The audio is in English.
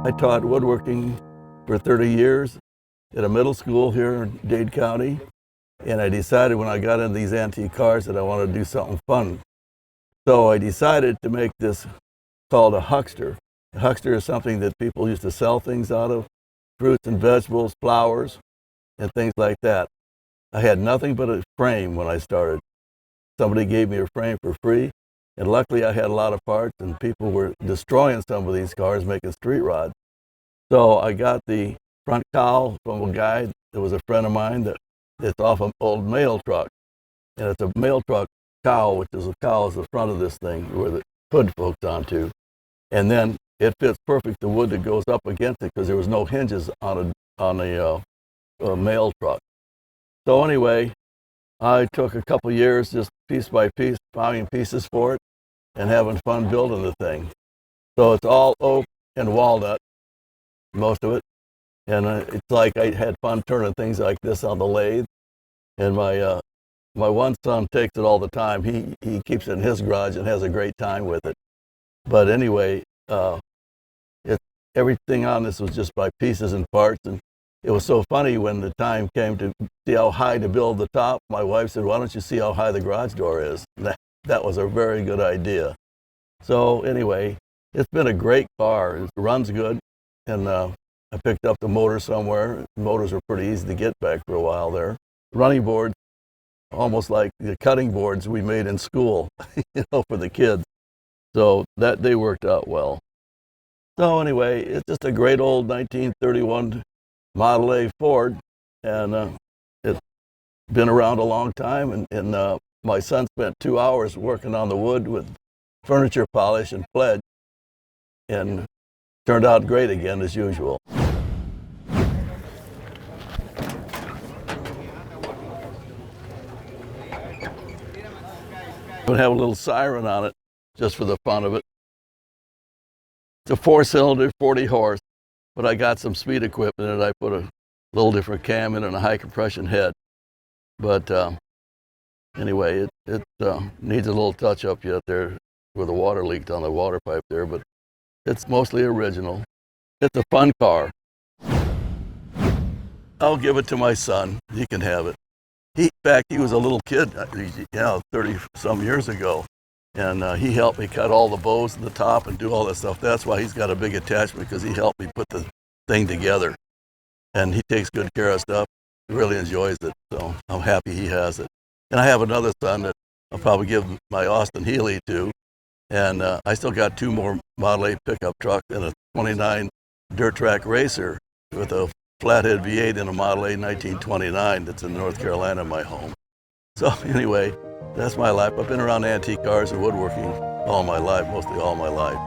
I taught woodworking for 30 years at a middle school here in Dade County, and I decided when I got into these antique cars that I wanted to do something fun. So I decided to make this called a huckster. A huckster is something that people used to sell things out of, fruits and vegetables, flowers, and things like that. I had nothing but a frame when I started. Somebody gave me a frame for free, and luckily I had a lot of parts, and people were destroying some of these cars, making street rods. So I got the front cowl from a guy that was a friend of mine that's off an old mail truck. And it's a mail truck cowl, which is a cowl is the front of this thing where the hood hooks onto. And then it fits perfect the wood that goes up against it because there was no hinges on a mail truck. So anyway, I took a couple years just piece by piece, finding pieces for it and having fun building the thing. So it's all oak and walnut, most of it. And it's like I had fun turning things like this on the lathe. And my one son takes it all the time. He keeps it in his garage and has a great time with it. But anyway, everything on this was just by pieces and parts. And it was so funny when the time came to see how high to build the top. My wife said, "Why don't you see how high the garage door is?" That was a very good idea. So anyway, it's been a great car. It runs good, and I picked up the motor somewhere. The motors were pretty easy to get back for a while there. Running boards, almost like the cutting boards we made in school, for the kids. So that they worked out well. So anyway, it's just a great old 1931 Model A Ford, and it's been around a long time. And my son spent 2 hours working on the wood with furniture polish and pledge, and turned out great again as usual. I'm gonna have a little siren on it just for the fun of it. It's a 4-cylinder, 40 horse, but I got some speed equipment in it. I put a little different cam in and a high compression head. But anyway, it needs a little touch up yet there where the water leaked on the water pipe there, but it's mostly original. It's a fun car. I'll give it to my son. He can have it. In fact, he was a little kid, 30 some years ago. And he helped me cut all the bows at the top and do all that stuff. That's why he's got a big attachment, because he helped me put the thing together. And he takes good care of stuff. He really enjoys it. So I'm happy he has it. And I have another son that I'll probably give my Austin Healey to. And I still got 2 more Model A pickup trucks and a 29 dirt track racer with a flathead V8 and a Model A 1929 that's in North Carolina, my home. So anyway, that's my life. I've been around antique cars and woodworking all my life, mostly all my life.